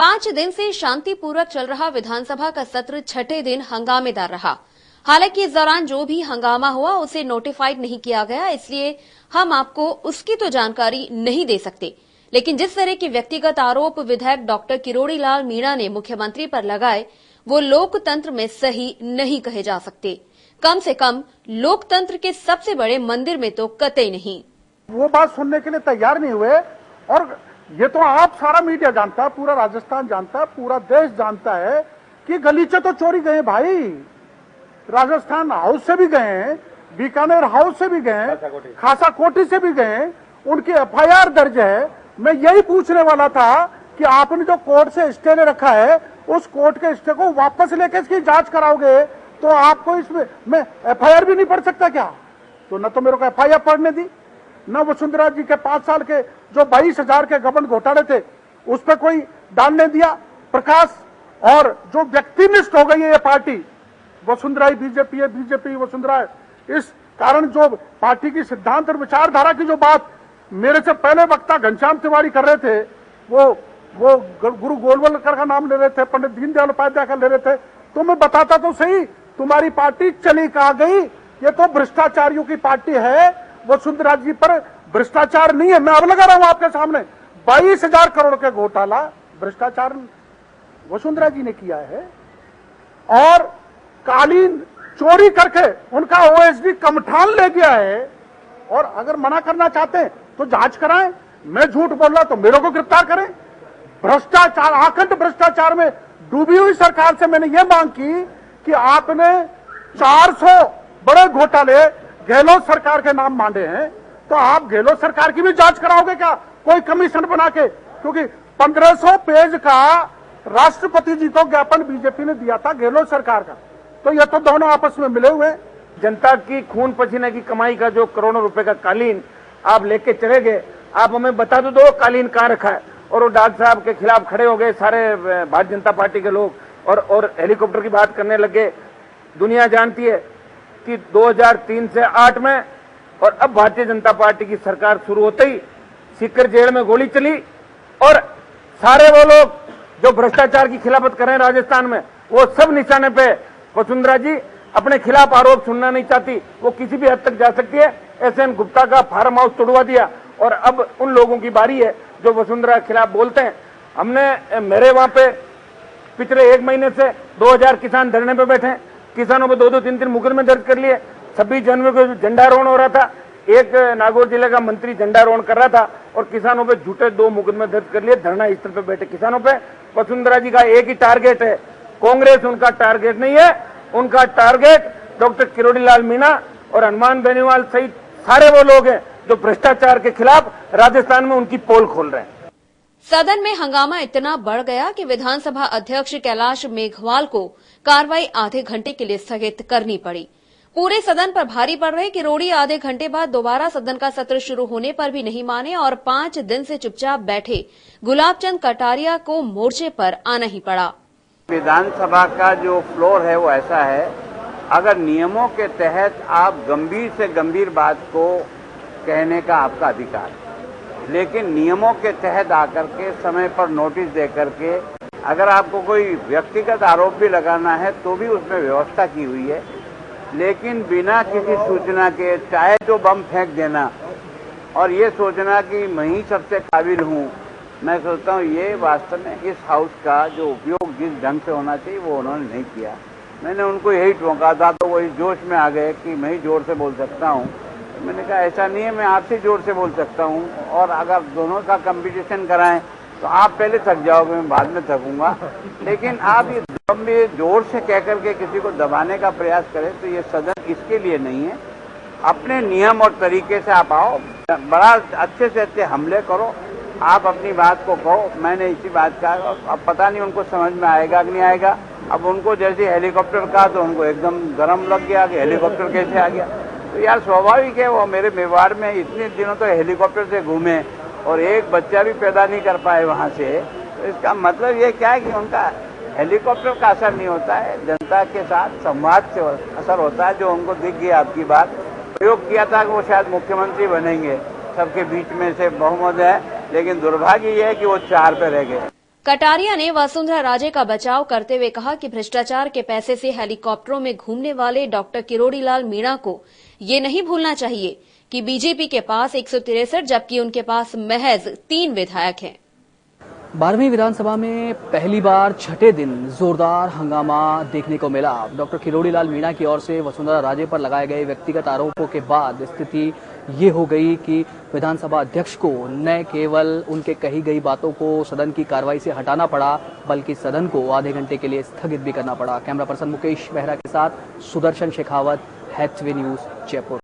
5 दिन से शांतिपूर्वक चल रहा विधानसभा का सत्र छठे दिन हंगामेदार रहा। हालांकि इस दौरान जो भी हंगामा हुआ उसे नोटिफाइड नहीं किया गया, इसलिए हम आपको उसकी तो जानकारी नहीं दे सकते। लेकिन जिस तरह के व्यक्तिगत आरोप विधायक डॉक्टर किरोड़ी लाल मीणा ने मुख्यमंत्री पर लगाए, वो लोकतंत्र में सही नहीं कहे जा सकते। कम से कम लोकतंत्र के सबसे बड़े मंदिर में तो कतई नहीं। वो बात सुनने के लिए तैयार नहीं हुए। और ये तो आप सारा मीडिया जानता है, पूरा राजस्थान जानता है, पूरा देश जानता है कि गलीचे तो चोरी गए भाई। राजस्थान हाउस से भी गए, बीकानेर हाउस से भी गए, खासा कोठी से भी गए, उनकी एफआईआर दर्ज है। मैं यही पूछने वाला था कि आपने जो कोर्ट से स्टे ले रखा है, उस कोर्ट के स्टे को वापस लेके इसकी जांच कराओगे तो आपको इसमें मैं एफआईआर भी नहीं पढ़ सकता क्या? तो न तो मेरे को एफआईआर पढ़ने दी, न वसुंधरा जी के 5 साल के जो 22,000 के गबन घोटाले थे उस पर कोई डालने दिया प्रकाश। और जो व्यक्तिनिष्ठ हो गई है ये पार्टी, वसुंधरा ही बीजेपी है, बीजेपी वसुंधरा है, इस कारण जो पार्टी की सिद्धांत और विचारधारा की जो बात मेरे से पहले वक्ता घनश्याम तिवारी कर रहे थे, वो गुरु गोलवलकर का नाम ले रहे थे, पंडित दीनदयाल उपाध्याय का ले रहे थे, तो मैं बताता तो सही तुम्हारी पार्टी चली कहां गई। ये तो भ्रष्टाचारियों की पार्टी है, वसुंधरा जी पर भ्रष्टाचार नहीं है। मैं अब लगा रहा हूं आपके सामने 22,000 करोड़ के घोटाला भ्रष्टाचार वसुंधरा जी ने किया है। और कालीन चोरी करके उनका ओएसडी कमठान ले गया है। और अगर मना करना चाहते हैं तो जांच कराएं। मैं झूठ बोल रहा तो मेरे को गिरफ्तार करें। भ्रष्टाचार, आखंड भ्रष्टाचार में डूबी हुई सरकार से मैंने ये मांग की कि आपने 400 बड़े घोटाले गहलोत सरकार के नाम मांगे हैं, तो आप गहलोत सरकार की भी जांच कराओगे क्या कोई कमीशन बना के? क्योंकि 1500 पेज का राष्ट्रपति जी को ज्ञापन बीजेपी ने दिया था गहलोत सरकार का, तो ये तो दोनों आपस में मिले हुए। जनता की खून पसीने की कमाई का जो करोड़ों रुपए का कालीन आप लेके चले गए, आप हमें बता दो कालीन कहाँ रखा है। और वो डॉक्टर साहब के खिलाफ खड़े हो गए सारे भारतीय जनता पार्टी के लोग और हेलीकॉप्टर की बात करने लगे। दुनिया जानती है कि 2003 से 8 में और अब भारतीय जनता पार्टी की सरकार शुरू होते ही सीकर जेल में गोली चली और सारे वो लोग जो भ्रष्टाचार की खिलाफत कर रहे हैं राजस्थान में, वो सब निशाने पे वसुंधरा जी अपने खिलाफ आरोप सुनना नहीं चाहती। वो किसी भी हद तक जा सकती है। एसएन गुप्ता का फार्म हाउस तोड़वा दिया और अब उन लोगों की बारी है जो वसुंधरा के खिलाफ बोलते हैं। हमने मेरे वहां पे पिछले 1 महीने से 2000 किसान धरने पे बैठे हैं। किसानों पे 2-2, 3-3 मुकदमे दर्ज कर लिए। 26 जनवरी को झंडारोहण हो रहा था, एक नागौर जिले का मंत्री झंडारोहण कर रहा था और किसानों पे झूठे 2 मुकदमे दर्ज कर लिए। धरना स्थल पे बैठे किसानों पे। वसुंधरा जी का एक ही टारगेट है, कांग्रेस उनका टारगेट नहीं है। उनका टारगेट डॉक्टर किरोड़ी लाल मीणा और हनुमान बेनीवाल सहित सारे वो लोग हैं जो भ्रष्टाचार के खिलाफ राजस्थान में उनकी पोल खोल रहे हैं। सदन में हंगामा इतना बढ़ गया कि विधानसभा अध्यक्ष कैलाश मेघवाल को कार्रवाई आधे घंटे के लिए स्थगित करनी पड़ी। पूरे सदन पर भारी पड़ रहे किरोड़ी आधे घंटे बाद दोबारा सदन का सत्र शुरू होने पर भी नहीं माने और 5 दिन से चुपचाप बैठे गुलाबचंद कटारिया को मोर्चे पर आना ही पड़ा। विधानसभा का जो फ्लोर है वो ऐसा है, अगर नियमों के तहत आप गंभीर से गंभीर बात को कहने का आपका अधिकार है, लेकिन नियमों के तहत आकर के समय पर नोटिस दे करके अगर आपको कोई व्यक्तिगत आरोप भी लगाना है तो भी उसमें व्यवस्था की हुई है। लेकिन बिना किसी सूचना के चाहे तो बम फेंक देना और ये सोचना कि मैं ही सबसे काबिल हूँ, मैं सोचता हूँ ये वास्तव में इस हाउस का जो उपयोग जिस ढंग से होना चाहिए वो उन्होंने नहीं किया। मैंने उनको यही टोका था तो वही जोश में आ गए कि मैं ही जोर से बोल सकता हूँ। मैंने कहा ऐसा नहीं है, मैं आपसे जोर से बोल सकता हूँ और अगर दोनों का कंपटीशन कराएं तो आप पहले थक जाओगे, मैं बाद में थकूंगा। लेकिन आप ये जोर से कह करके किसी को दबाने का प्रयास करें तो ये सदन इसके लिए नहीं है। अपने नियम और तरीके से आप आओ, बड़ा अच्छे से अच्छे हमले करो, आप अपनी बात को कहो। मैंने इसी बात का, अब पता नहीं उनको समझ में आएगा कि नहीं आएगा। अब उनको जैसे हेलीकॉप्टर का तो उनको एकदम गर्म लग गया कि हेलीकॉप्टर कैसे आ गया। तो यार स्वाभाविक है, वो मेरे मेवाड़ में इतने दिनों तो हेलीकॉप्टर से घूमे और एक बच्चा भी पैदा नहीं कर पाए वहाँ से। तो इसका मतलब ये क्या है कि उनका हेलीकॉप्टर का असर नहीं होता है, जनता के साथ संवाद से असर होता है। जो उनको दिख गया आपकी बात, प्रयोग किया था कि वो शायद मुख्यमंत्री बनेंगे, सबके बीच में से बहुमत है, लेकिन दुर्भाग्य ये है कि वो 4 पे रह गए। कटारिया ने वसुंधरा राजे का बचाव करते हुए कहा कि भ्रष्टाचार के पैसे से हेलीकॉप्टरों में घूमने वाले डॉक्टर किरोड़ीलाल मीणा को ये नहीं भूलना चाहिए कि बीजेपी के पास 163 जबकि उनके पास महज 3 विधायक हैं। 12वीं विधानसभा में पहली बार छठे दिन जोरदार हंगामा देखने को मिला। डॉक्टर किरोड़ीलाल मीणा की ओर से वसुंधरा राजे पर लगाए गए व्यक्तिगत आरोपों के बाद स्थिति ये हो गई कि विधानसभा अध्यक्ष को न केवल उनके कही गई बातों को सदन की कार्रवाई से हटाना पड़ा बल्कि सदन को आधे घंटे के लिए स्थगित भी करना पड़ा। कैमरा पर्सन मुकेश मेहरा के साथ सुदर्शन शेखावत, HTV न्यूज, जयपुर।